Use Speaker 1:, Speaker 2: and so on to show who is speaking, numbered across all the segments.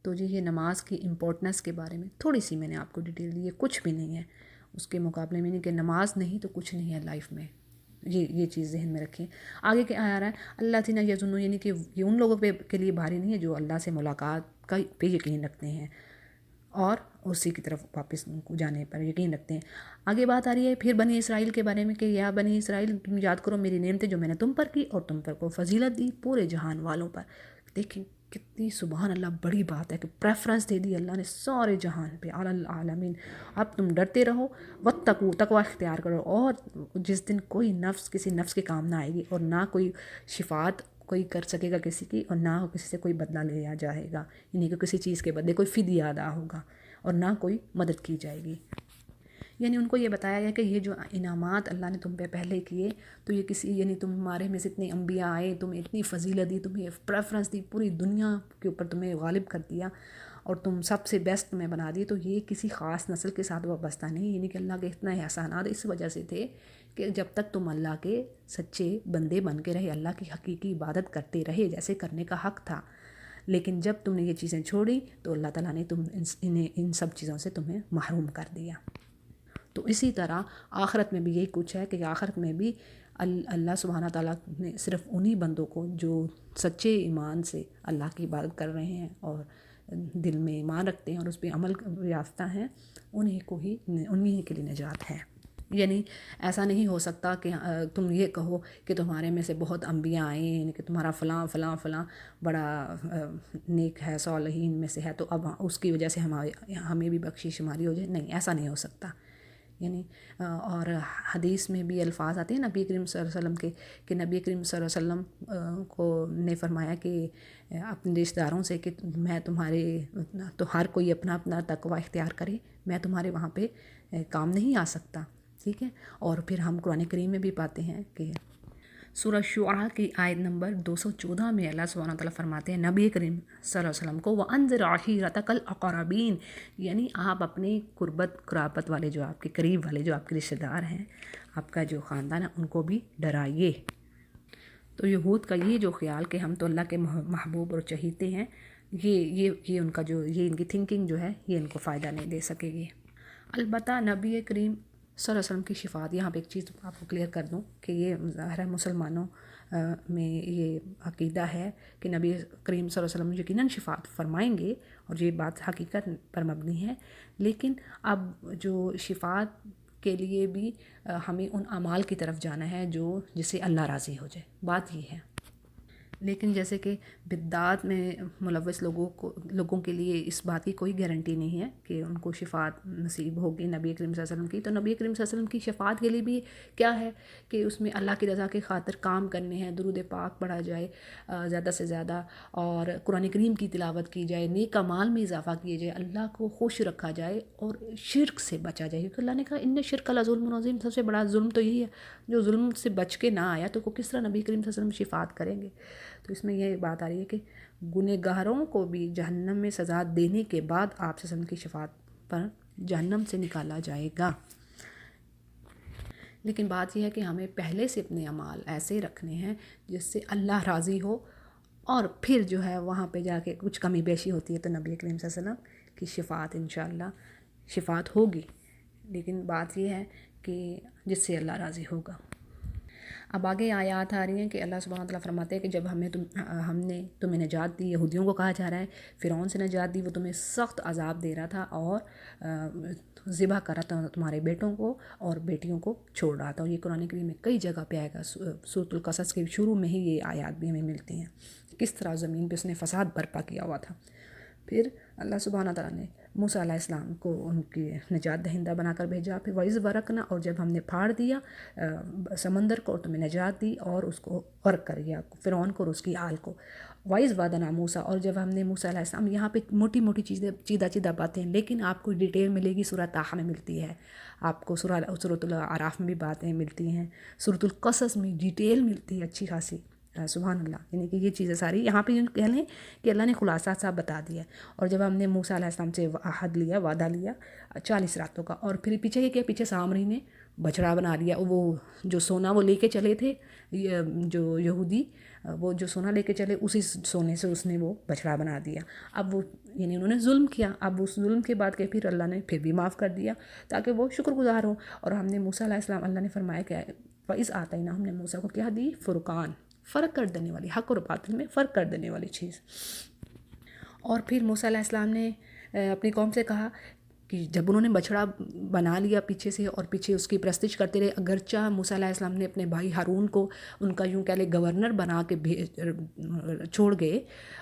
Speaker 1: تو جی یہ نماز کی امپورٹنس کے بارے میں تھوڑی سی میں نے آپ کو ڈیٹیل دی ہے، کچھ بھی نہیں ہے اس کے مقابلے میں، نہیں کہ نماز نہیں تو کچھ نہیں ہے لائف میں، یہ چیز ذہن میں رکھیں۔ آگے کیا آ رہا ہے، اللہ تینا یظنون، یعنی کہ یہ ان لوگوں کے لیے بھاری نہیں ہے جو اللہ سے ملاقات پہ یقین رکھتے ہیں اور اسی کی طرف واپس ان کو جانے پر یقین رکھتے ہیں۔ آگے بات آ رہی ہے پھر بنی اسرائیل کے بارے میں کہ یا بنی اسرائیل تم یاد کرو میری نعمتیں جو میں نے تم پر کی اور تم پر کو فضیلت دی پورے جہان والوں پر۔ دیکھیں کتنی سبحان اللہ بڑی بات ہے کہ پریفرنس دے دی اللہ نے سارے جہان پہ، علی العالمین۔ اب تم ڈرتے رہو، واتقوا، تقوی اختیار کرو، اور جس دن کوئی نفس کسی نفس کے کام نہ آئے گی اور نہ کوئی شفاعت کوئی کر سکے گا کسی کی، اور نہ کسی سے کوئی بدلہ لیا جائے گا، یعنی کہ کسی چیز کے بدلے کوئی فدیہ ادا ہوگا، اور نہ کوئی مدد کی جائے گی۔ یعنی ان کو یہ بتایا گیا کہ یہ جو انعامات اللہ نے تم پہ پہلے کیے تو یہ کسی، یعنی تمہارے میں سے اتنے انبیاء آئے، تمہیں اتنی فضیلت دی، تمہیں پریفرنس دی، پوری دنیا کے اوپر تمہیں غالب کر دیا اور تم سب سے بیسٹ تمہیں بنا دی، تو یہ کسی خاص نسل کے ساتھ وابستہ نہیں، یعنی کہ اللہ کے اتنا احسانات اس وجہ سے تھے کہ جب تک تم اللہ کے سچے بندے بن کے رہے، اللہ کی حقیقی عبادت کرتے رہے جیسے کرنے کا حق تھا، لیکن جب تم نے یہ چیزیں چھوڑی تو اللہ تعالیٰ نے ان سب چیزوں سے تمہیں محروم کر دیا۔ تو اسی طرح آخرت میں بھی یہی کچھ ہے کہ آخرت میں بھی اللہ سبحانہ تعالیٰ نے صرف انہی بندوں کو جو سچے ایمان سے اللہ کی عبادت کر رہے ہیں اور دل میں ایمان رکھتے ہیں اور اس پہ عمل یافتہ ہیں، انہی کے لیے نجات ہے۔ یعنی ایسا نہیں ہو سکتا کہ تم یہ کہو کہ تمہارے میں سے بہت انبیاء آئے ہیں، یعنی کہ تمہارا فلاں فلاں فلاں بڑا نیک ہے، صالحین میں سے ہے، تو اب اس کی وجہ سے ہمیں بھی بخشش شماری ہو جائے، نہیں، ایسا نہیں ہو سکتا۔ یعنی اور حدیث میں بھی الفاظ آتے ہیں نبی کریم صلی اللہ علیہ وسلم کے کہ نبی کریم صلی اللہ علیہ وسلم کو نے فرمایا کہ اپنے رشتہ داروں سے کہ میں تمہارے، تو ہر کوئی اپنا اپنا تقوی اختیار کرے، میں تمہارے وہاں پہ کام نہیں آ سکتا، ٹھیک ہے۔ اور پھر ہم قرآن کریم میں بھی پاتے ہیں کہ سورہ شعراء کی آیت نمبر 214 میں اللہ سبحانہ وتعالیٰ فرماتے ہیں نبی کریم صلی اللہ علیہ وسلم کو وَأَنذِرْ عَشِيرَتَكَ الْأَقْرَبِينَ، یعنی آپ اپنے قرابت والے، جو آپ کے قریب والے، جو آپ کے رشتہ دار ہیں، آپ کا جو خاندان ہے، ان کو بھی ڈرائیے۔ تو یہود کا یہ جو خیال کہ ہم تو اللہ کے محبوب اور چہیتے ہیں، یہ ان کا جو یہ ان کی تھنکنگ جو ہے یہ ان کو فائدہ نہیں دے سکے گی۔ البتہ نبی کریم صلی اللہ علیہ وسلم کی شفاعت، یہاں پہ ایک چیز آپ کو کلیئر کر دوں کہ یہ ظاہر ہے مسلمانوں میں یہ عقیدہ ہے کہ نبی کریم صلی اللہ علیہ وسلم یقیناً شفاعت فرمائیں گے، اور یہ بات حقیقت پر مبنی ہے، لیکن اب جو شفاعت کے لیے بھی ہمیں ان اعمال کی طرف جانا ہے جس سے اللہ راضی ہو جائے، بات یہ ہے۔ لیکن جیسے کہ بدعات میں ملوث لوگوں کے لیے اس بات کی کوئی گارنٹی نہیں ہے کہ ان کو شفاعت نصیب ہوگی نبی کریم صلی اللہ علیہ وسلم کی، تو نبی کریم صلی اللہ علیہ وسلم کی شفاعت کے لیے بھی کیا ہے کہ اس میں اللہ کی رضا کی خاطر کام کرنے ہیں، درود پاک پڑھا جائے زیادہ سے زیادہ، اور قرآن کریم کی تلاوت کی جائے، نیک اعمال میں اضافہ کیے جائے، اللہ کو خوش رکھا جائے اور شرک سے بچا جائے، کیونکہ اللہ نے کہا ان شرک لظلم عظیم، سب سے بڑا ظلم تو یہی ہے، جو ظلم سے بچ کے نہ آیا تو کس طرح نبی کریم صلی اللہ علیہ وسلم شفاعت کریں گے۔ تو اس میں یہ بات آ رہی ہے کہ گنہگاروں کو بھی جہنم میں سزا دینے کے بعد آپ سے کی شفاعت پر جہنم سے نکالا جائے گا۔ لیکن بات یہ ہے کہ ہمیں پہلے سے اپنے اعمال ایسے رکھنے ہیں جس سے اللہ راضی ہو، اور پھر جو ہے وہاں پہ جا کے کچھ کمی بیشی ہوتی ہے تو نبی کریم صلی اللہ علیہ وسلم کی شفاعت انشاءاللہ شفاعت ہوگی، لیکن بات یہ ہے کہ جس سے اللہ راضی ہوگا۔ اب آگے آیات آ رہی ہیں کہ اللہ سبحانہ وتعالیٰ فرماتے ہیں کہ جب ہم نے تمہیں نجات دی، یہودیوں کو کہا جا رہا ہے، فرعون سے نجات دی، وہ تمہیں سخت عذاب دے رہا تھا اور ذبح کر رہا تھا تمہارے بیٹوں کو اور بیٹیوں کو چھوڑ رہا تھا، اور یہ قرآن کریم میں کئی جگہ پہ آئے گا، سورۃ القصص کے شروع میں ہی یہ آیات بھی ہمیں ملتی ہیں، کس طرح زمین پہ اس نے فساد برپا کیا ہوا تھا۔ پھر اللہ سبحانہ تعالیٰ نے موسیٰ علیہ السلام کو ان کی نجات دہندہ بنا کر بھیجا، پھر وَإِذْ بَرَقْنَا، اور جب ہم نے پھاڑ دیا سمندر کو اور تمہیں نجات دی اور اس کو غرق کر گیا، فرعون کو اور اس کی آل کو۔ وَإِذْ وَعَدْنَا مُوسَىٰ، اور جب ہم نے موسیٰ علیہ السلام، یہاں پہ موٹی موٹی چیزیں چیدہ باتیں، لیکن آپ کو ڈیٹیل ملے گی سورہ طٰہٰ میں ملتی ہے، آپ کو سورۃ الاعراف میں بھی باتیں ملتی ہیں، سورۃ القصص میں ڈیٹیل ملتی ہے اچھی خاصی، سبحان اللہ، یعنی کہ یہ چیزیں ساری یہاں پہ کہہ لیں کہ اللہ نے خلاصہ سا بتا دیا۔ اور جب ہم نے موسیٰ علیہ السلام سے عہد لیا، وعدہ لیا 40 راتوں کا، اور پھر پیچھے یہ کیا، پیچھے سامری نے بچھڑا بنا لیا. وہ جو سونا وہ لے کے چلے تھے جو یہودی، وہ جو سونا لے کے چلے اسی سونے سے اس نے وہ بچھڑا بنا دیا. اب وہ یعنی انہوں نے ظلم کیا. اب اس ظلم کے بعد کہ پھر اللہ نے پھر بھی معاف کر دیا تاکہ وہ شکر گزار ہوں. اور ہم نے موسیٰ علیہ السلام، اللہ نے فرمایا کہ فَإِذْ آتَيْنَا، ہم نے موسیٰ کو کیا دی؟ فرقان، فرق کر دینے والی، حق اور باطل میں فرق کر دینے والی چیز. اور پھر موسیٰ علیہ السلام نے اپنی قوم سے کہا کہ جب انہوں نے بچھڑا بنا لیا پیچھے سے اور پیچھے اس کی پرستش کرتے رہے، اگرچہ موسیٰ علیہ السلام نے اپنے بھائی ہارون کو ان کا یوں کہہ لے گورنر بنا کے چھوڑ گئے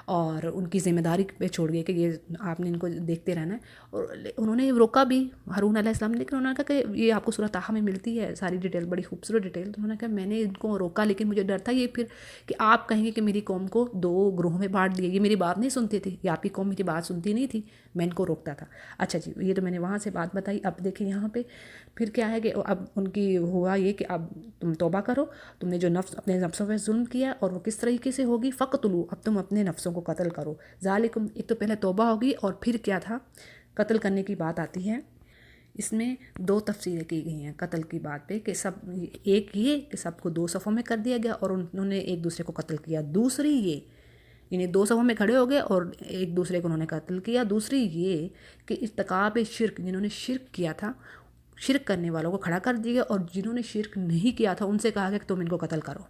Speaker 1: اور ان کی ذمہ داری پہ چھوڑ گئے کہ یہ آپ نے ان کو دیکھتے رہنا ہے. اور انہوں نے روکا بھی ہارون علیہ السلام نے، لیکن انہوں نے کہا کہ یہ آپ کو سورۃ طٰہٰ میں ملتی ہے ساری ڈیٹیل، بڑی خوبصورت ڈیٹیل. تو انہوں نے کہا میں نے ان کو روکا لیکن مجھے ڈر تھا یہ پھر کہ آپ کہیں گے کہ میری قوم کو دو گروہوں میں بانٹ دیا، یہ میری بات نہیں سنتے تھے، یہ آپ کی قوم میری بات سنتی نہیں تھی، میں ان کو روکتا تھا. اچھا جی، یہ تو میں نے وہاں سے بات بتائی. اب دیکھیں یہاں پہ پھر کیا ہے کہ اب ان کی ہوا یہ کہ اب تم توبہ کرو، تم نے جو نفس اپنے نفسوں پہ ظلم کیا اور وہ کس طریقے سے ہوگی، فقتلوا، اب تم اپنے نفسوں کو قتل کرو. ذالکم، ایک تو پہلے توبہ ہوگی اور پھر کیا تھا، قتل کرنے کی بات آتی ہے. اس میں دو تفسیریں کی گئی ہیں قتل کی بات پہ کہ سب، ایک یہ کہ سب کو دو صفوں میں کر دیا گیا اور انہوں نے ایک دوسرے کو قتل کیا. دوسری یہ یعنی دو صفوں میں کھڑے ہو گئے اور ایک دوسرے کو انہوں نے قتل کیا. دوسری یہ کہ ارتکاب شرک، جنہوں نے شرک کیا تھا، شرک کرنے والوں کو کھڑا کر دیا اور جنہوں نے شرک نہیں کیا تھا ان سے کہا گیا کہ تم ان کو قتل کرو.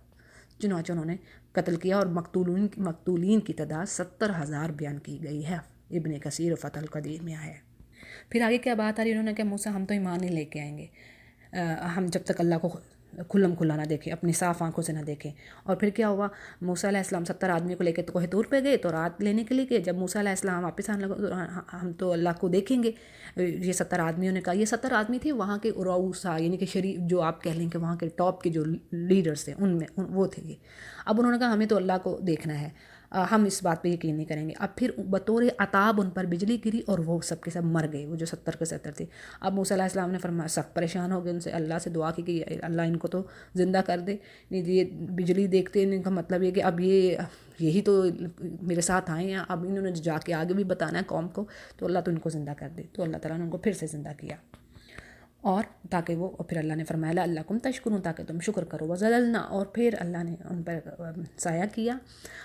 Speaker 1: چنانچہ انہوں نے قتل کیا اور مقتولین کی تعداد 70,000 بیان کی گئی ہے. ابن کثیر و فتح القدیر میں ہے. پھر آگے کیا بات آ رہی ہے، انہوں نے کہا موسیٰ ہم تو ایمان نہیں لے کے آئیں گے ہم جب تک اللہ کو کھلم کھلا نہ دیکھیں، اپنی صاف آنکھوں سے نہ دیکھیں. اور پھر کیا ہوا، موسیٰ علیہ السلام 70 آدمی کو لے کے کوہ طور پہ گئے تو رات لینے کے لیے گئے. جب موسیٰ علیہ السلام واپس آنے لگا ہم تو اللہ کو دیکھیں گے. یہ 70 آدمیوں نے کہا، یہ 70 آدمی تھے وہاں کے رؤسا یعنی کہ شریف جو آپ کہہ لیں کہ وہاں کے ٹاپ کے جو لیڈرز تھے ان میں وہ تھے یہ. اب انہوں نے کہا ہمیں تو اللہ کو دیکھنا ہے، ہم اس بات پہ یقین نہیں کریں گے. اب پھر بطور عطاب ان پر بجلی گری اور وہ سب کے سب مر گئے، وہ جو 70 کے 70 تھے. اب موسیٰ علیہ السلام نے فرمایا، سخت پریشان ہو گئے، ان سے اللہ سے دعا کی کہ اللہ ان کو تو زندہ کر دے. یہ بجلی دیکھتے ان کا مطلب یہ کہ اب یہی تو میرے ساتھ آئے ہیں، اب انہوں نے جا کے آگے بھی بتانا ہے قوم کو، تو اللہ تو ان کو زندہ کر دے. تو اللہ تعالیٰ نے ان کو پھر سے زندہ کیا اور تاکہ وہ پھر اللہ نے فرمایا لعلکم تشکرون، تاکہ تم شکر کرو. وظللنا، اور پھر اللہ نے ان پر سایہ کیا.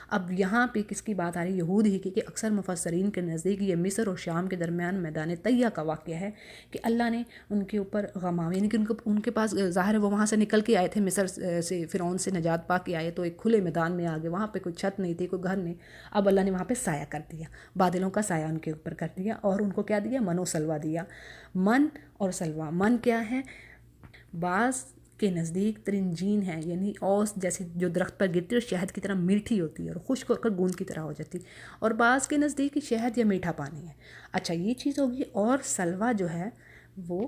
Speaker 1: اب یہاں پہ کس کی بات آ رہی ہے؟ یہود ہی کی، کہ اکثر مفسرین کے نزدیک یہ مصر اور شام کے درمیان میدان طیہ کا واقعہ ہے کہ اللہ نے ان کے اوپر غمام یعنی کہ ان کے پاس ظاہر ہے وہ وہاں سے نکل کے آئے تھے، مصر سے فرعون سے نجات پا کے آئے تو ایک کھلے میدان میں آ گئے، وہاں پہ کوئی چھت نہیں تھی، کوئی گھر نہیں. اب اللہ نے وہاں پہ سایہ کر دیا، بادلوں کا سایہ ان کے اوپر کر دیا اور ان کو کیا دیا؟ من و سلوہ دیا. من اور سلوہ، من کیا ہے؟ بعض کے نزدیک ترنجین ہے، یعنی اوس جیسی جو درخت پر گرتی ہے اور شہد کی طرح میٹھی ہوتی ہے اور خشک ہو کر گوند کی طرح ہو جاتی، اور بعض کے نزدیک شہد یا میٹھا پانی ہے. اچھا یہ چیز ہوگی. اور سلوہ جو ہے وہ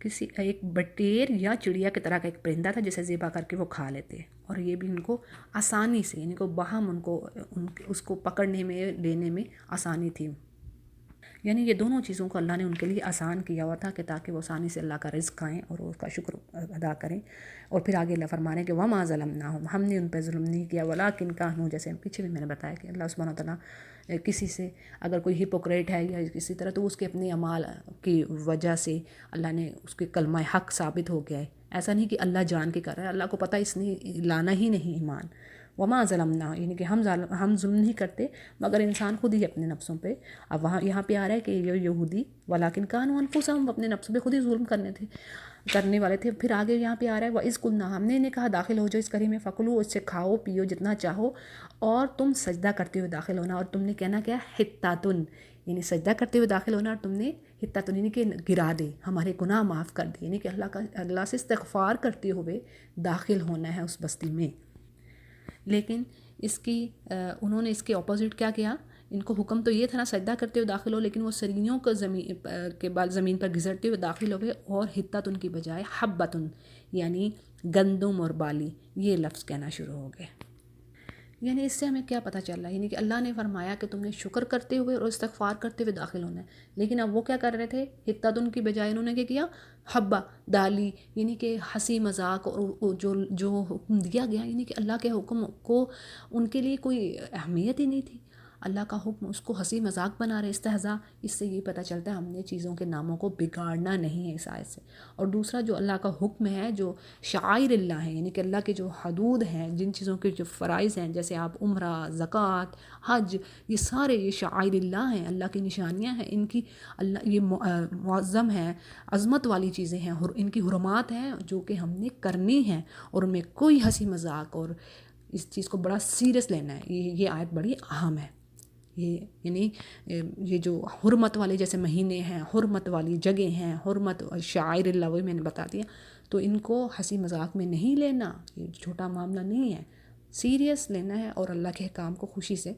Speaker 1: کسی ایک بٹیر یا چڑیا کی طرح کا ایک پرندہ تھا جسے ذبح کر کے وہ کھا لیتے، اور یہ بھی ان کو آسانی سے یعنی کہ باہم ان کو اس کو پکڑنے میں لینے میں آسانی تھی. یعنی یہ دونوں چیزوں کو اللہ نے ان کے لیے آسان کیا ہوا تھا کہ تاکہ وہ آسانی سے اللہ کا رزق کھائیں اور اس کا شکر ادا کریں. اور پھر آگے اللہ فرما رہے ہیں کہ وما ظلمناہم، ہم نے ان پہ ظلم نہیں کیا، ولیکن کانوا، جیسے پیچھے بھی میں نے بتایا کہ اللہ سبحانہ وتعالیٰ کسی سے اگر کوئی ہپوکریٹ ہے یا کسی طرح تو اس کے اپنے اعمال کی وجہ سے اللہ نے اس کے کلمہ حق ثابت ہو گیا ہے. ایسا نہیں کہ اللہ جان کے کر رہا ہے، اللہ کو پتہ اس نے لانا ہی نہیں ایمان. وما ظلمنا، یعنی کہ ہم ظلم نہیں کرتے مگر انسان خود ہی اپنے نفسوں پہ. اب وہاں یہاں پہ آ رہا ہے کہ یہ یہودی ولیکن کانوا انفسہم، اپنے نفسوں پہ خود ہی ظلم کرنے والے تھے. پھر آگے یہاں پہ آ رہا ہے وَإِذْ قُلْنَا، ہم نے انہیں کہا داخل ہو جاؤ اس کری میں، فَكُلُوا، اس سے کھاؤ پیو جتنا چاہو، اور تم سجدہ کرتے ہوئے داخل ہونا، اور تم نے کہنا کیا؟ حطۃ، یعنی سجدہ کرتے ہوئے داخل ہونا، اور تم نے حطۃ یعنی کہ گرا دے، ہمارے گناہ معاف کر دے، یعنی کہ اللہ سے استغفار کرتے ہوئے داخل ہونا ہے اس بستی میں. لیکن اس کی انہوں نے اس کے اپوزٹ کیا کیا؟ ان کو حکم تو یہ تھا نا سجدہ کرتے ہوئے داخل ہو، لیکن وہ سریوں کو زمین پر گھسٹتے ہوئے داخل ہو گئے اور حطۃ ان کی بجائے حبۃ یعنی گندم اور بالی یہ لفظ کہنا شروع ہو گئے. یعنی اس سے ہمیں کیا پتہ چل رہا ہے؟ یعنی کہ اللہ نے فرمایا کہ تم نے شکر کرتے ہوئے اور استغفار کرتے ہوئے داخل ہونا ہے، لیکن اب وہ کیا کر رہے تھے؟ حطۃ ان کی بجائے انہوں نے کیا کیا؟ حبہ، دالی، یعنی کہ ہنسی مذاق اور جو حکم دیا گیا، یعنی کہ اللہ کے حکم کو ان کے لیے کوئی اہمیت ہی نہیں تھی. اللہ کا حکم اس کو ہنسی مذاق بنا رہے، استہزاء۔ اس سے یہ پتہ چلتا ہے ہم نے چیزوں کے ناموں کو بگاڑنا نہیں ہے اس آیت سے۔ اور دوسرا جو اللہ کا حکم ہے، جو شعائر اللہ ہیں، یعنی کہ اللہ کے جو حدود ہیں، جن چیزوں کے جو فرائض ہیں، جیسے آپ عمرہ، زکوٰۃ، حج، یہ سارے یہ شعائر اللہ ہیں، اللہ کی نشانیاں ہیں، ان کی اللہ یہ معظم ہیں، عظمت والی چیزیں ہیں، ان کی حرمات ہیں جو کہ ہم نے کرنی ہیں، اور ان میں کوئی ہنسی مذاق اور اس چیز کو بڑا سیریس لینا ہے۔ یہ آیت بڑی اہم ہے۔ یہ یعنی یہ جو حرمت والے جیسے مہینے ہیں، حرمت والی جگہ ہیں، حرمت شعائر اللہ، وہی میں نے بتا دیا، تو ان کو ہنسی مذاق میں نہیں لینا، یہ چھوٹا معاملہ نہیں ہے، سیریس لینا ہے اور اللہ کے کام کو خوشی سے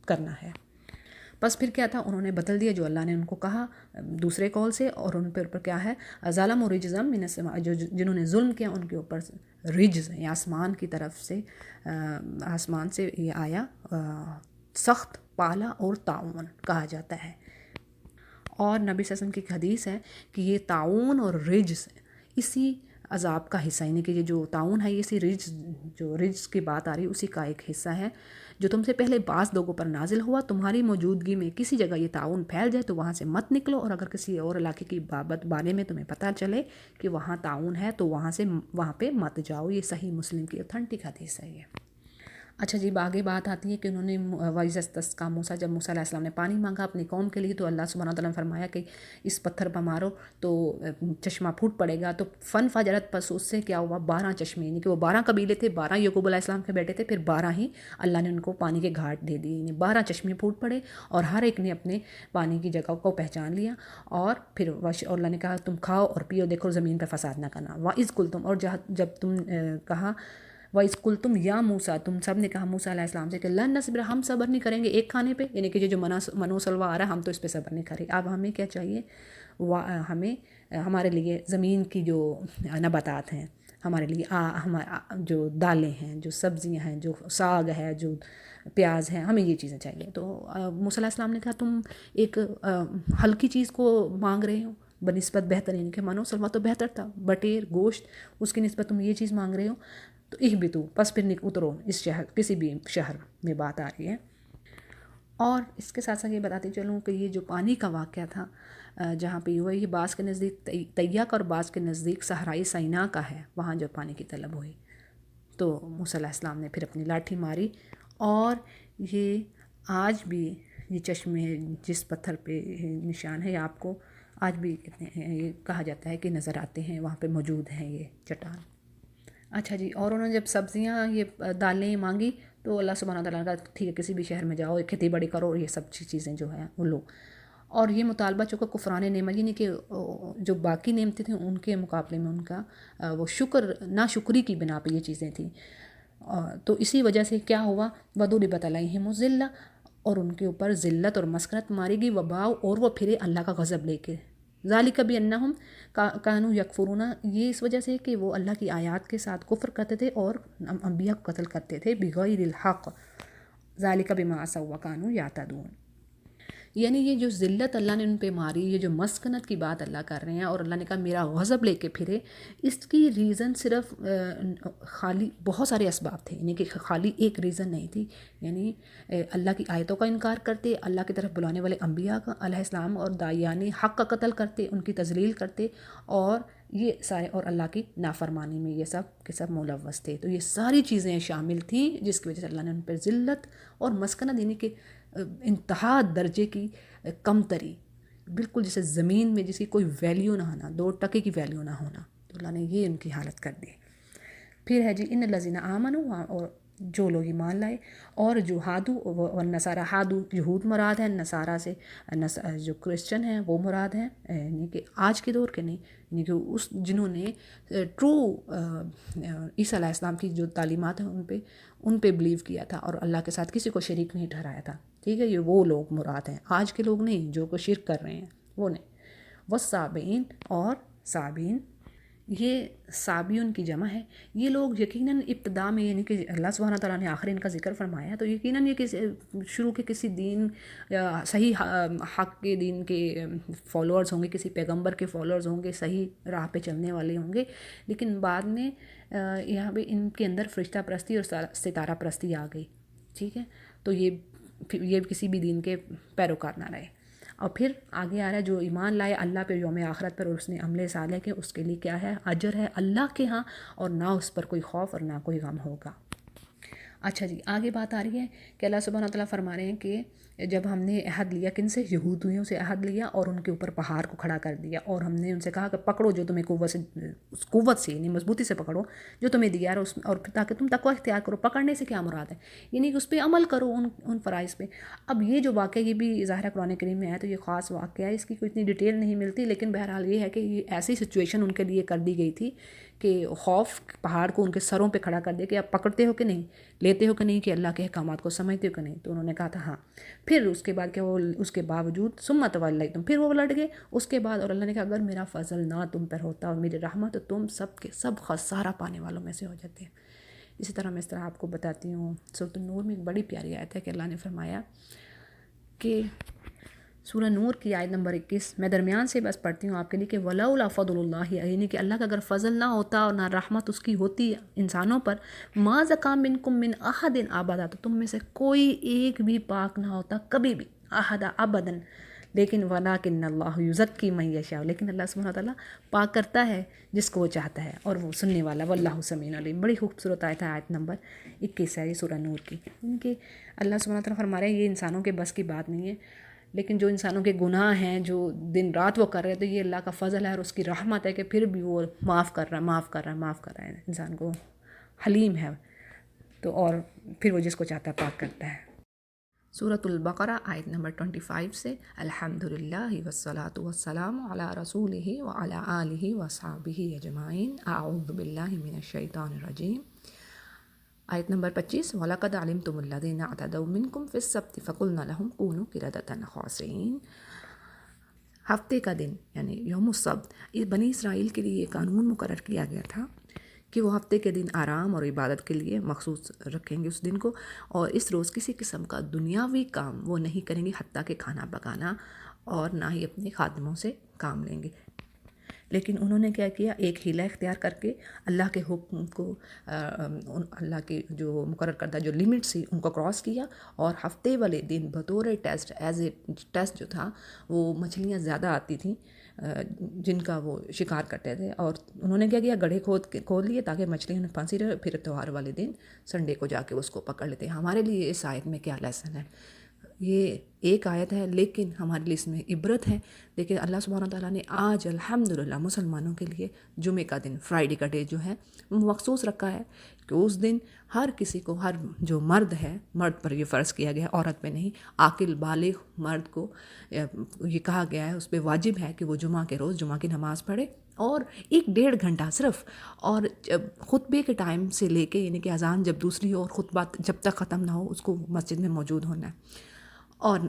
Speaker 1: کرنا ہے۔ بس پھر کیا تھا، انہوں نے بدل دیا جو اللہ نے ان کو کہا دوسرے قول سے، اور ان پر کیا ہے، ظالم و رجزم من السماء، جو جنہوں نے ظلم کیا ان کے اوپر رجز یا آسمان کی طرف سے، آسمان سے یہ آیا سخت پالا اور طاعون کہا جاتا ہے۔ اور نبی صلی اللہ علیہ وسلم کی ایک حدیث ہے کہ یہ طاعون اور رجز اسی عذاب کا حصہ، یعنی کہ یہ جو طاعون ہے، یہ اسی رجز کی بات آ رہی ہے، اسی کا ایک حصہ ہے جو تم سے پہلے بعض لوگوں پر نازل ہوا۔ تمہاری موجودگی میں کسی جگہ یہ طاعون پھیل جائے تو وہاں سے مت نکلو، اور اگر کسی اور علاقے کی بارے میں تمہیں پتہ چلے کہ وہاں طاعون ہے تو وہاں پہ مت جاؤ۔ یہ صحیح مسلم کی اوتھینٹک حدیث ہے یہ۔ اچھا جی، آگے بات آتی ہے کہ انہوں نے وَإِذَا اسْتَسْقَىٰ موسیٰ، جب موسیٰ علیہ السلام نے پانی مانگا اپنی قوم کے لیے، تو اللہ سبحانہ وتعالیٰ نے فرمایا کہ اس پتھر پر مارو تو چشمہ پھوٹ پڑے گا۔ تو فجرت، پس اس سے کیا ہوا، 12 چشمے، یعنی کہ وہ 12 قبیلے تھے، 12 یعقوب علیہ السلام کے بیٹے تھے، پھر 12 ہی اللہ نے ان کو پانی کے گھاٹ دے دیے، یعنی 12 چشمے پھوٹ پڑے، اور ہر ایک نے اپنے پانی کی جگہ کو پہچان لیا۔ اور پھر اللہ نے کہا تم کھاؤ اور پیو، دیکھو زمین پہ فساد نہ کرنا۔ وَإِذْ قُلْتُمْ، اور جب تم کہا، وَإِذْ قُلْتُمْ یا موسیٰ، تم سب نے کہا موسیٰ علیہ السلام سے کہ لن نصبر، ہم صبر نہیں کریں گے ایک کھانے پہ، یعنی کہ جو منو سلوا آ رہا ہے ہم تو اس پہ صبر نہیں کریں۔ اب ہمیں کیا چاہیے، ہمیں ہمارے لیے زمین کی جو نباتات ہیں، ہمارے لیے جو دالیں ہیں، جو سبزیاں ہیں، جو ساگ ہے، جو پیاز ہے، ہمیں یہ چیزیں چاہیے۔ تو موسیٰ علیہ السلام نے کہا تم ایک ہلکی چیز کو مانگ رہے ہو بنسبت بہتر، یعنی کہ منو سلوا تو بہتر تھا، بٹیر گوشت، اس کی نسبت تم یہ چیز مانگ رہے ہو، تو اہبطوا، پس پھر اترو اس شہر، کسی بھی شہر میں بات آ رہی ہے۔ اور اس کے ساتھ ساتھ یہ بتاتی چلوں کہ یہ جو پانی کا واقعہ تھا جہاں پہ ہوا، یہ بعض کے نزدیک تیّک اور بعض کے نزدیک صحرائی سینا کا ہے، وہاں جو پانی کی طلب ہوئی تو موسیٰ علیہ السلام نے پھر اپنی لاٹھی ماری، اور یہ آج بھی یہ چشمے جس پتھر پہ نشان ہے آپ کو آج بھی یہ کہا جاتا ہے کہ نظر آتے ہیں، وہاں پہ موجود ہیں یہ چٹان۔ اچھا جی، اور انہوں نے جب سبزیاں یہ دالیں مانگی تو اللہ سبحانہ وتعالیٰ نے کہا ٹھیک ہے کسی بھی شہر میں جاؤ، کھیتی باڑی کرو، اور یہ سب چیزیں جو ہیں وہ لو۔ اور یہ مطالبہ چونکہ کفران نعمت، یعنی کہ جو باقی نعمتیں تھیں ان کے مقابلے میں ان کا وہ ناشکری کی بنا پہ یہ چیزیں تھیں، تو اسی وجہ سے کیا ہوا، وَضُرِبَتْ عَلَيْهِمُ الذِّلَّةُ، اور ان کے اوپر ذلت اور مسکنت ماری گئی، وباؤ، اور وہ پھرے اللہ کا غضب لے کے، ذالک بأنہم کانوا یکفرون، یہ اس وجہ سے کہ وہ اللہ کی آیات کے ساتھ کفر کرتے تھے اور انبیاء کو قتل کرتے تھے بغیر الحق، ذالک بما عصوا وکانوا یعتدون۔ یعنی یہ جو ذلت اللہ نے ان پہ ماری، یہ جو مسکنت کی بات اللہ کر رہے ہیں، اور اللہ نے کہا میرا غضب لے کے پھرے، اس کی ریزن صرف خالی بہت سارے اسباب تھے، یعنی کہ خالی ایک ریزن نہیں تھی، یعنی اللہ کی آیتوں کا انکار کرتے، اللہ کی طرف بلانے والے انبیاء کا علیہ السلام اور داعیان حق کا قتل کرتے، ان کی تذلیل کرتے، اور یہ سارے، اور اللہ کی نافرمانی میں یہ سب کے سب ملوث تھے۔ تو یہ ساری چیزیں شامل تھیں جس کی وجہ سے اللہ نے ان پر ذلت اور مسکنت، یعنی کہ انتہا درجے کی کمتری، بالکل جیسے زمین میں جس کی کوئی ویلیو نہ ہونا، 2 ٹکے کی ویلیو نہ ہونا، تو اللہ نے یہ ان کی حالت کر دی۔ پھر ہے جی ان الذین آمنوا، اور جو لوگ ایمان لائے، اور جو ہادو والنصارى، ہادو یہود مراد ہیں، نصارہ سے جو کرسچن ہیں وہ مراد ہیں، یعنی کہ آج کے دور کے نہیں، یعنی کہ جنہوں نے ٹرو عیسیٰ علیہ السلام کی جو تعلیمات ہیں ان پہ بلیو کیا تھا، اور اللہ کے ساتھ کسی کو شریک نہیں ٹھہرایا تھا، ٹھیک ہے، یہ وہ لوگ مراد ہیں، آج کے لوگ نہیں جو کو شرک کر رہے ہیں وہ نہیں۔ والصابئین، اور صابئین، یہ صابئین کی جمع ہے، یہ لوگ یقیناً ابتدا میں، یعنی کہ اللہ سبحانہ تعالیٰ نے آخر ان کا ذکر فرمایا تو یقیناً یہ شروع کے کسی دین یا صحیح حق کے دین کے فالوورز ہوں گے، کسی پیغمبر کے فالوورز ہوں گے، صحیح راہ پہ چلنے والے ہوں گے، لیکن بعد میں یہاں پہ ان کے اندر فرشتہ پرستی اور ستارہ پرستی آ گئی، ٹھیک ہے، تو یہ کسی بھی دین کے پیروکار نہ رہے۔ اور پھر آگے آ رہا ہے جو ایمان لائے اللہ پہ، یوم آخرت پر، اور اس نے عمل صالح کے، اس کے لیے کیا ہے؟ اجر ہے اللہ کے ہاں، اور نہ اس پر کوئی خوف اور نہ کوئی غم ہوگا۔ اچھا جی، آگے بات آ رہی ہے کہ اللہ سبحانہ وتعالیٰ فرما رہے ہیں کہ جب ہم نے عہد لیا، کن سے؟ یہودیوں سے عہد لیا، اور ان کے اوپر پہاڑ کو کھڑا کر دیا، اور ہم نے ان سے کہا کہ پکڑو جو تمہیں قوت سے، اس قوت سے یعنی مضبوطی سے پکڑو جو تمہیں دیا ہے، اور تاکہ تم تقوی اختیار کرو۔ پکڑنے سے کیا مراد ہے؟ یعنی کہ اس پہ عمل کرو، ان فرائض پہ۔ اب یہ جو واقعہ، یہ بھی ظاہر قرآن کریم میں ہے، تو یہ خاص واقعہ ہے، اس کی کوئی اتنی ڈیٹیل نہیں ملتی، لیکن بہرحال یہ ہے کہ یہ ایسی سچویشن ان کے لیے کر دی گئی تھی کہ خوف پہاڑ کو ان کے سروں پہ کھڑا کر دیا کہ آپ پکڑتے ہو کہ نہیں، لیتے ہو کہ نہیں، کہ اللہ کے احکامات کو سمجھتے ہو کہ نہیں؟ تو انہوں نے کہا تھا ہاں۔ پھر اس کے بعد کہ وہ اس کے باوجود ثم تولیتم، پھر وہ لٹ گئے اس کے بعد، اور اللہ نے کہا اگر میرا فضل نہ تم پر ہوتا اور میری رحمت، تو تم سب کے سب خسارہ پانے والوں میں سے ہو جاتے ہیں۔ اسی طرح میں اس طرح آپ کو بتاتی ہوں، سورۃ النور میں ایک بڑی پیاری آیت ہے کہ اللہ نے فرمایا کہ سورہ نور کی آیت نمبر 21، میں درمیان سے بس پڑھتی ہوں آپ کے لیے، کہ وَلَوْلَا فَضْلُ اللَّهِ، یعنی کہ اللہ کا اگر فضل نہ ہوتا اور نہ رحمت اس کی ہوتی انسانوں پر، مَا زَكَىٰ مِنْكُم مِّنْ أَحَدٍ أَبَدًا، تو تم میں سے کوئی ایک بھی پاک نہ ہوتا کبھی بھی، أَحَدًا أَبَدًا، لیکن وَلَٰكِنَّ اللَّهُ يُزَكِّي مَن يَشَاءُ، لیکن اللہ سبحانہ وتعالیٰ پاک کرتا ہے جس کو وہ چاہتا ہے، اور وہ سننے والا، وَاللَّهُ سَمِيعٌ عَلِيمٌ۔ بڑی خوبصورت آیت ہے، آیت نمبر 21 ہے یہ سورہ نور کی، ان کے اللہ سبحانہ وتعالیٰ فرما رہے ہیں یہ انسانوں کے بس کی بات نہیں ہے، لیکن جو انسانوں کے گناہ ہیں، جو دن رات وہ کر رہے ہیں، تو یہ اللہ کا فضل ہے اور اس کی رحمت ہے کہ پھر بھی وہ معاف کر رہا ہے انسان کو، حلیم ہے، تو اور پھر وہ جس کو چاہتا ہے پاک کرتا ہے۔ سورۃ البقرہ آیت نمبر 25 سے، الحمدللہ والصلاۃ والسلام علی رسولہ وعلی آلہ وصحبہ اجمعین، اعوذ باللہ من الشیطان الرجیم۔ آیت نمبر 25، وَلَقَدْ عَلِمْتُمُ الَّذِينَ اعْتَدَوْا مِنْكُمْ فِي السَّبْتِ فَقُلْنَا لَهُمْ كُونُوا قِرَدَةً خَاسِئِينَ۔ ہفتے کا دن یعنی یوم السبت، یہ بنی اسرائیل کے لیے یہ قانون مقرر کیا گیا تھا کہ وہ ہفتے کے دن آرام اور عبادت کے لیے مخصوص رکھیں گے اس دن کو، اور اس روز کسی قسم کا دنیاوی کام وہ نہیں کریں گے، حتیٰ کہ کھانا پکانا، اور نہ ہی اپنے خادموں سے کام لیں گے۔ لیکن انہوں نے کیا کیا؟ ایک حیلہ اختیار کر کے اللہ کے حکم کو، اللہ کی جو مقرر کردہ جو لمٹ تھی ان کو کراس کیا، اور ہفتے والے دن بطور ٹیسٹ، ایز اے ٹیسٹ جو تھا، وہ مچھلیاں زیادہ آتی تھیں جن کا وہ شکار کرتے تھے، اور انہوں نے کیا کیا؟ گڑھے کھود لیے تاکہ مچھلیاں پھنسی رہے، پھر تہوار والے دن سنڈے کو جا کے اس کو پکڑ لیتے۔ ہمارے لیے اس آیت میں کیا لیسن ہے؟ یہ ایک آیت ہے لیکن ہمارے لیے اس میں عبرت ہے۔ لیکن اللہ سبحانہ تعالیٰ نے آج الحمدللہ مسلمانوں کے لیے جمعہ کا دن، فرائیڈے کا ڈے جو ہے مخصوص رکھا ہے کہ اس دن ہر کسی کو، ہر جو مرد ہے، مرد پر یہ فرض کیا گیا ہے، عورت پہ نہیں، عاقل بالغ مرد کو یہ کہا گیا ہے، اس پہ واجب ہے کہ وہ جمعہ کے روز جمعہ کی نماز پڑھے، اور 1-1.5 گھنٹہ صرف، اور خطبے کے ٹائم سے لے کے یعنی کہ اذان جب دوسری ہو اور خطبہ جب تک ختم نہ ہو اس کو مسجد میں موجود ہونا ہے، اور